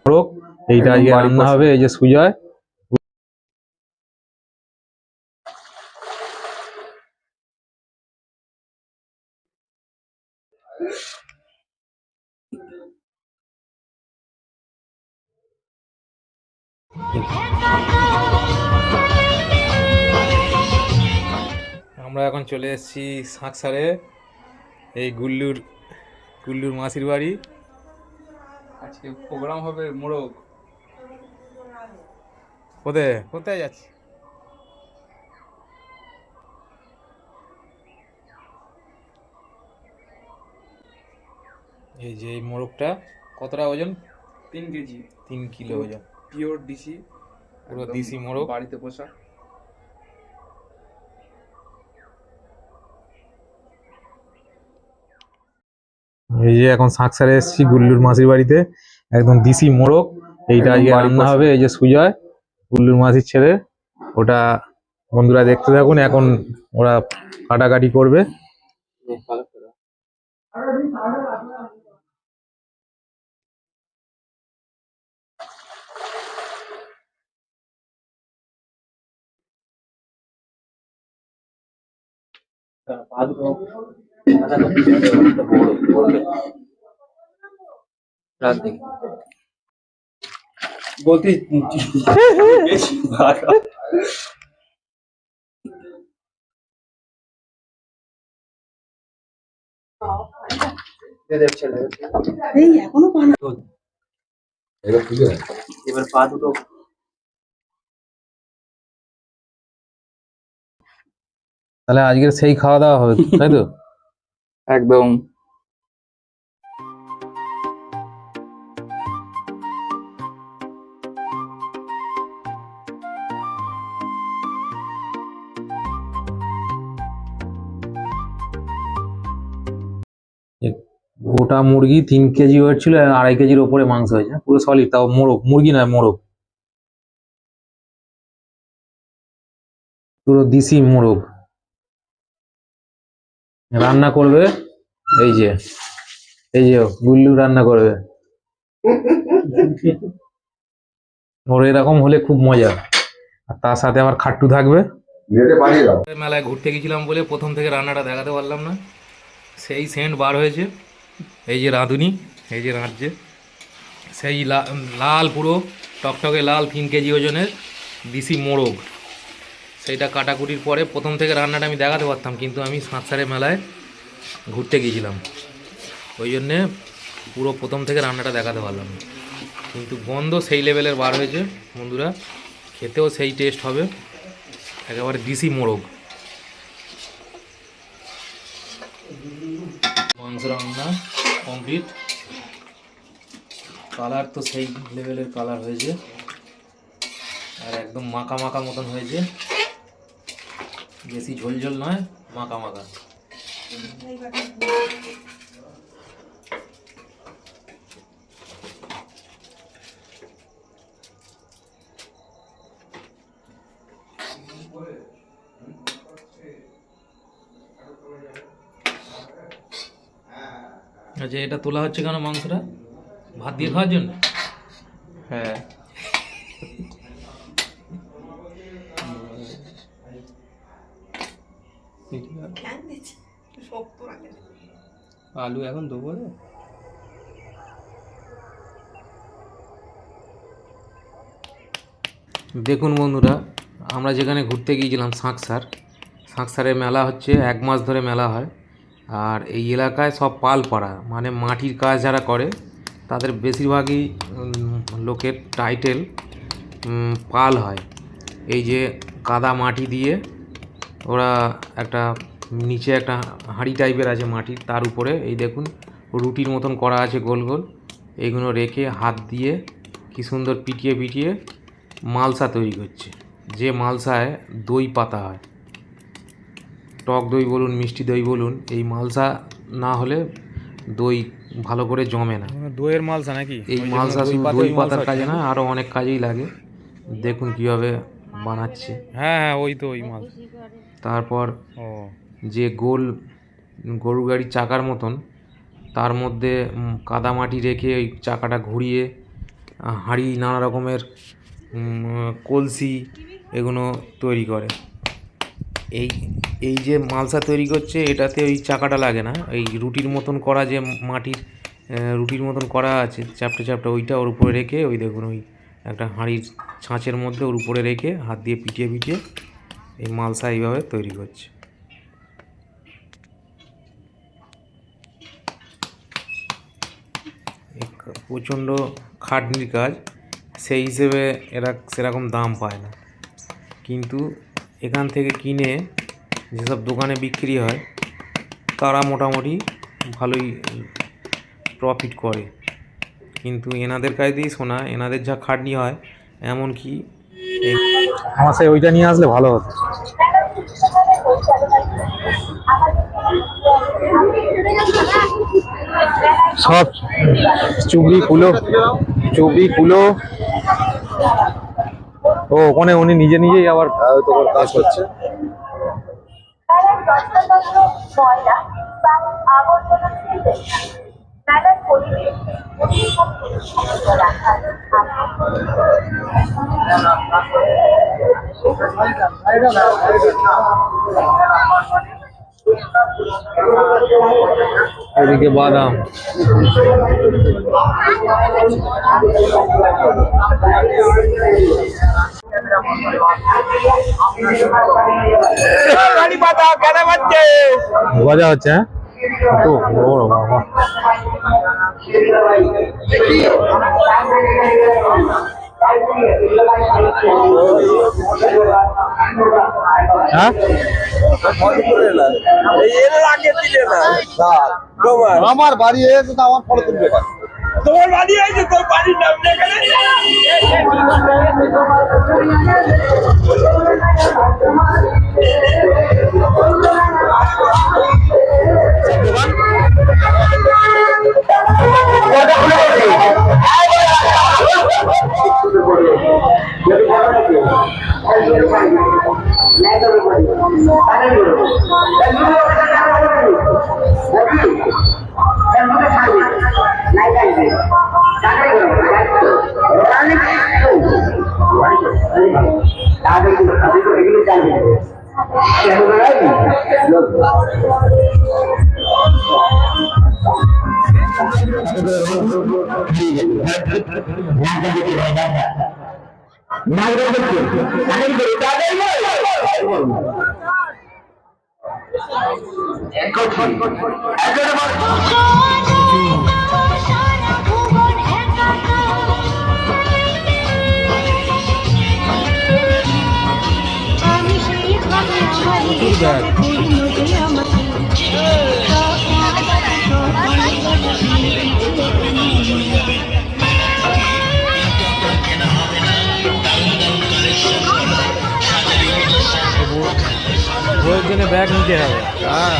মোরগ এইটা আজকে রান্না হবে। এই যে সুজয় আমরা এখন চলে এসেছি শাঁকসারে, এই গুল্লুর মাসির বাড়ি। আজকে প্রোগ্রাম হবে মোরগ। কোথায় যাচ্ছি? এই যে এই মোরগটা কতটা ওজন? 3 কেজি। 3 কিলো ওজন, পিওর ডিসি, পুরো দেশি মোরগ, বাড়িতে পোষা। এই যে এখন শাঁকসারে এসেছি গুল্লুর মাসির বাড়িতে, একদম দেশি মোরগ এইটা আজকে রান্না হবে। এই যে সুজয় গুল্লুর মাসির ছেলে, ওটা বন্ধুরা দেখতে থাকুন। এখন ওরা কাটাকাটি করবে। বলতে এবার পা দুটো তাহলে আজকের সেই খাওয়া দাওয়া হবে, তাই তো? একদম। গোটা মুরগি 3 কেজি ওয়েট ছিল, 2.5 কেজির ওপরে মাংস হয়েছে, পুরো সলিড। তাও মোরগ, মুরগি নয় মোরগ, পুরো দেশি মোরগ। রান্না করবে এই যে গুল্লু রান্না করবে। ওর এরকম হলে খুব মজা, আর তার সাথে আবার খাট্টু থাকবে। মেলায় ঘুরতে গেছিলাম বলে প্রথম থেকে রান্নাটা দেখাতে পারলাম না। সেই সেন্ট বার হয়েছে। এই যে রাঁধুনি, এই যে রাঁধছে, সেই লাল পুরো টকটকে লাল 3 কেজি ওজনের দেশি মোরগ। সেইটা কাটাকুটির পরে প্রথম থেকে রান্নাটা আমি দেখাতে পারতাম, কিন্তু আমি শাঁকসারে মেলায় ঘুরতে গিয়েছিলাম, ওই জন্যে পুরো প্রথম থেকে রান্নাটা দেখাতে পারলাম না। কিন্তু গন্ধ সেই লেভেলের বার হয়েছে বন্ধুরা, খেতেও সেই টেস্ট হবে, একেবারে দেশি মোরগ। মাংস রান্না কমপ্লিট। কালার তো সেই লেভেলের কালার হয়েছে, আর একদম মাখা মাখা মতন হয়েছে, বেশি ঝোল ঝোল নয়, মাখা মাখা। আচ্ছা, এটা তোলা হচ্ছে কেন মাংসটা? ভাত দিয়ে খাওয়ার জন্য? হ্যাঁ, আলু এখন দেবো না। দেখুন বন্ধুরা, আমরা যেখানে ঘুরতে গিয়েছিলাম শাঁকসারের মেলা হচ্ছে 1 মাস ধরে মেলা হয়। আর এই এলাকায় সব পালপাড়া, মানে মাটির কাজ যারা করে তাদের বেশিরভাগই লোকের টাইটেল পাল হয়। এই যে কাদা মাটি দিয়ে ওরা একটা নিচে একটা হাঁড়ি টাইপের আছে মাটির, তার উপরে এই দেখুন রুটির মতন করা আছে গোল গোল, এইগুলো রেখে হাত দিয়ে কি সুন্দর পিটিয়ে পিটিয়ে মালসা তৈরি করছে। যে মালসায় দই পাতা হয়, টক দই বলুন মিষ্টি দই বলুন, এই মালসা না হলে দই ভালো করে জমে না। দইয়ের মালসা নাকি? এই মালসা শুধু দই পাতার কাজে না, আরও অনেক কাজেই লাগে। দেখুন কীভাবে বানাচ্ছে। হ্যাঁ হ্যাঁ, ওই তো ওই মাল। তারপর ও, যে গোল গরু গাড়ির চাকার মতন, তার মধ্যে কাদামাটি রেখে ওই চাকাটা ঘুরিয়ে হাঁড়ি, নানা রকমের কলসি এগুলো তৈরি করে। এই এই যে মালসা তৈরি করছে, এটাতে ওই চাকাটা লাগে না, এই রুটির মতন করা যে মাটির রুটির মতন করা আছে চ্যাপ্টা চ্যাপ্টা, ওইটা ওর উপরে রেখে ওই দেখুন ওই একটা হাঁড়ির ছাঁচের মধ্যে ওর উপরে রেখে হাত দিয়ে পিটিয়ে পিটিয়ে এই মালসা এইভাবে তৈরি করছে। প্রচণ্ড খাটনির কাজ, সেই হিসেবে এরা সেরকম দাম পায় না, কিন্তু এখান থেকে কিনে যেসব দোকানে বিক্রি হয় তারা মোটামুটি ভালোই প্রফিট করে। কিন্তু এনাদের কাছ দিয়েই শোনা, এনাদের যা খাটনি হয়, এমনকি আমার সেই ওইটা নিয়ে আসলে ভালো হতো। সব চুবড়ি কুলো ও ওখানে উনি নিজে নিজেই আবার কাজ করছে। এদিকে বাদাম, গজা হচ্ছে। হ্যাঁ তো বড় বাবা, হ্যাঁ আমার বাড়ি এসে তো আমার ফটো তুলবে, তোমার বাড়ি আছে, তোর বাড়ির নাম বইয়ের জন্য ব্যাগ নিতে হবে। হ্যাঁ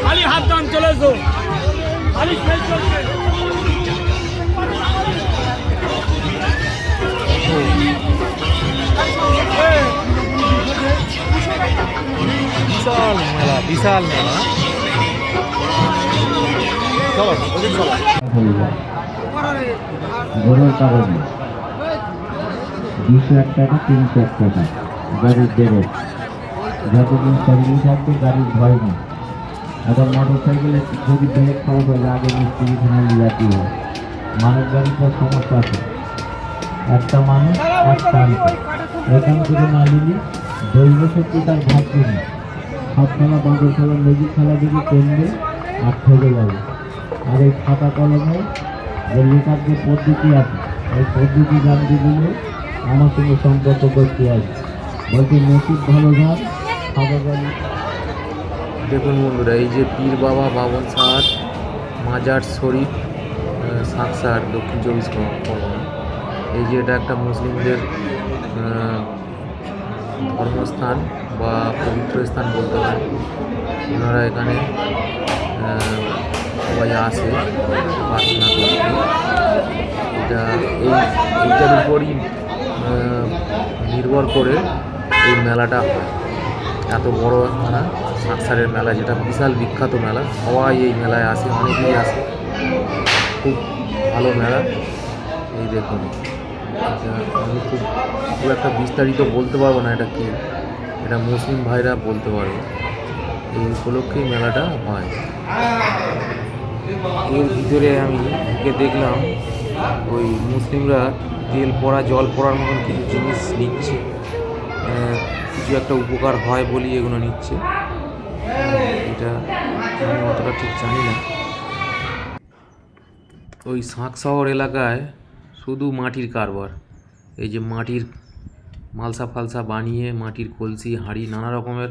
খালি হাত দাম চলে এসো, খালি বিশাল মেলা, বিশাল মেলা। চলো ওদিক চলো। গরুর কারণে 201 টাকা 300 টাকা গাড়ির দেবে, যতদিন সার্ভিস থাকবে গাড়ির ভয় নেই। এখন মোটর সাইকেলে যদি ব্রেক খারাপ হলে আগে মিস্ত্রি ফেনালি জাতি হয়, মানুষ গাড়িতে সমস্যা আছে, একটা মানুষ একটা এখান থেকে না নিলে দৈব শক্তি তার ভাবছে না, হাত খেলা বাঁদর খেলা মেজিক খেলা দিকে কেন্দ্রে আর থেকে যাবে। আর এই খাতা কলমে যে লেখার যে পদ্ধতি আছে, এই পদ্ধতি জানতে দিলে আমার সঙ্গে সম্পর্ক করতে হবে। বলছি নসিব ভালো যান খাতা গাড়ি। দেখুন বন্ধুরা, এই যে পীর বাবা বাবন সাহার মাজার শরীফ সাকসার, দক্ষিণ 24 পরগনা। এই যে এটা একটা মুসলিমদের ধর্মস্থান বা পবিত্র স্থান বলতে পারেন। ওনারা এখানে সবাই আসে প্রার্থনা করতে। এইটার উপরই নির্ভর করে এই মেলাটা হয়। এত বড় মেলা সাকসারের মেলা, যেটা বিশাল বিখ্যাত মেলা, সবাই এই মেলায় আসে, অনেকেই আসে। খুব ভালো মেলা। এই দেখুন, এটা আমি খুব খুব একটা বিস্তারিত বলতে পারবো না এটা কি, এটা মুসলিম ভাইরা বলতে পারবে। এই উপলক্ষেই মেলাটা হয়। এর ভিতরে আমি ঢুকে দেখলাম ওই মুসলিমরা তেল পড়া জল পড়ার মতন কিছু জিনিস নিচ্ছে, কিছু একটা উপকার হয় বলি এগুলো নিচ্ছে। এটা আমি অতটা ঠিক জানি না। ওই শাঁখ এলাকায় শুধু মাটির কারবার, এই যে মাটির মালসা ফালসা বানিয়ে, মাটির কলসি হাঁড়ি নানা রকমের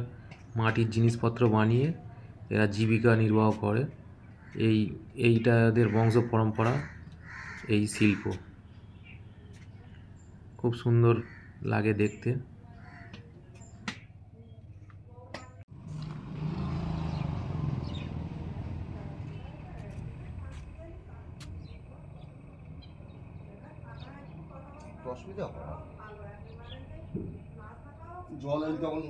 মাটির জিনিসপত্র বানিয়ে এরা জীবিকা নির্বাহ করে। এইটা এদের বংশ পরম্পরা, এই শিল্প খুব সুন্দর লাগে দেখতে। অসুবিধা হবে না। জল এই তখন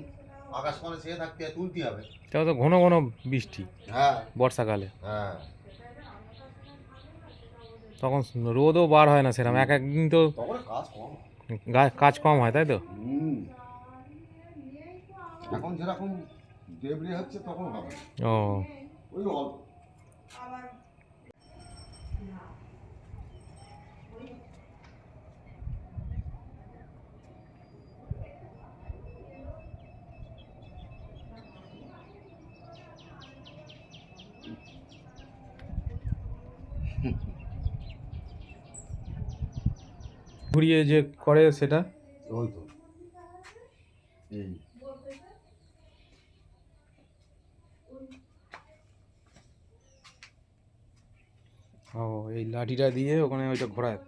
আকাশ মানে চেয়ে থাকতে হয়, তুলতে হবে। তাও তো ঘন ঘন বৃষ্টি হ্যাঁ বর্ষাকালে, হ্যাঁ, তখন রোদও বার হয় না সেরকম, এক একদিন তো তখন কাজ কম। কাজ কম হয়, তাই তো? এখন যেরকম ডেবরি হচ্ছে তখন হবে না। ও, ওই অল্প। ঘুরিয়ে যে করে সেটা ওই তো এই ও, এই লাঠিটা দিয়ে ওখানে ওইটা ঘোরায়।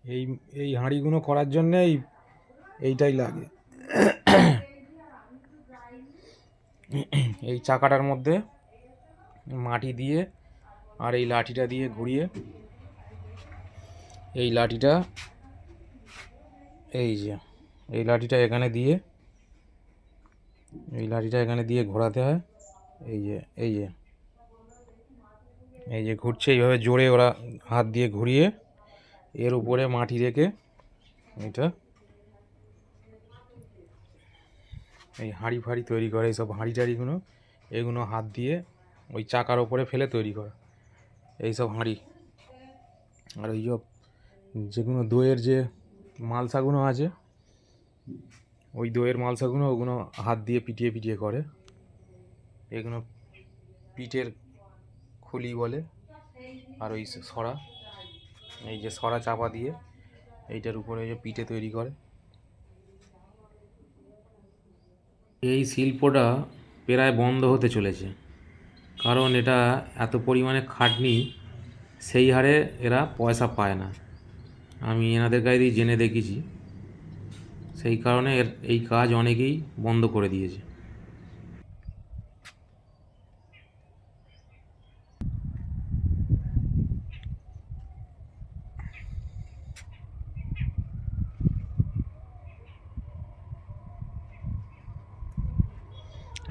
এই এই হাঁড়িগুলো করার জন্যে এইটাই লাগে। এই চাকাটার মধ্যে মাটি দিয়ে আর এই লাঠিটা দিয়ে ঘুরিয়ে, এই লাঠিটা এই যে এই লাঠিটা এখানে দিয়ে, এই লাঠিটা এখানে দিয়ে ঘোরাতে হয়। এই যে এই যে এই যে ঘুরছে এইভাবে জোরে, ওরা হাত দিয়ে ঘুরিয়ে এর উপরে মাটি রেখে এটা এই হাঁড়ি ফাঁড়ি তৈরি করে। এইসব হাঁড়ি টাড়িগুলো এগুলো হাত দিয়ে ওই চাকার ওপরে ফেলে তৈরি করে এইসব হাঁড়ি। আর ওই যেগুলো দইয়ের যে মালসাগুলো আছে, ওই দইয়ের মালসাগুলো ওগুলো হাত দিয়ে পিটিয়ে পিটিয়ে করে। এগুলো পিঠের খুলি বলে। আর ওই সরা, এই যে সরা চাপা দিয়ে এইটার উপরে যে পিঠে তৈরি করে। এই শিল্পটা প্রায় বন্ধ হতে চলেছে, কারণ এটা এত পরিমাণে খাটনি, সেই হারে এরা পয়সা পায় না। আমি এনাদের কাছ দিয়ে জেনে দেখেছি, সেই কারণে এই কাজ অনেকেই বন্ধ করে দিয়েছে।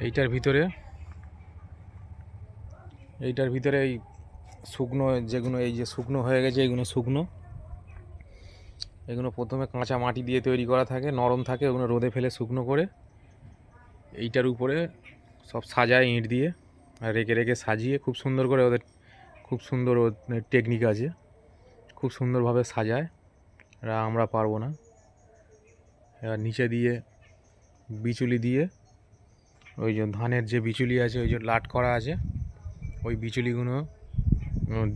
এইটার ভিতরে এই শুকনো যেগুলো, এই যে শুকনো হয়ে গেছে, এগুলো প্রথমে কাঁচা মাটি দিয়ে তৈরি করা থাকে, নরম থাকে, ওগুলো রোদে ফেলে শুকনো করে এইটার উপরে সব সাজায় ইঁট দিয়ে, আর রেখে রেখে সাজিয়ে খুব সুন্দর করে, ওদের খুব সুন্দর টেকনিক আছে, খুব সুন্দরভাবে সাজায়। আমরা পারবো না। এবার নিচে দিয়ে বিচুলি দিয়ে, ওই যে ধানের যে বিচুলি আছে, ওই যে লাট করা আছে, ওই বিচুলিগুলো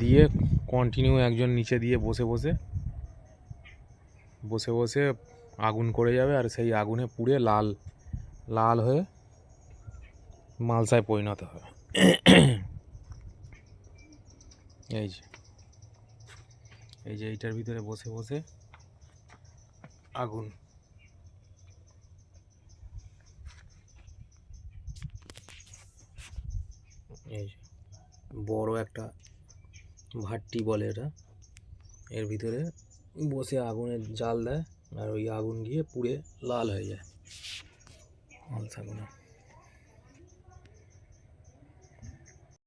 দিয়ে কন্টিনিউ একজন নিচে দিয়ে বসে বসে আগুন করে যাবে, আর সেই আগুনে পুড়ে লাল লাল হয়ে মালসায় পরিণত হবে। এই যে এইটার ভিতরে বসে আগুন এই যে বড় একটা ভাট্টি বলে এটা, এর ভিতরে বসে আগুনের জাল দেয় আর ওই আগুন গিয়ে পুড়ে লাল হয়ে যায় মালসাগুলো।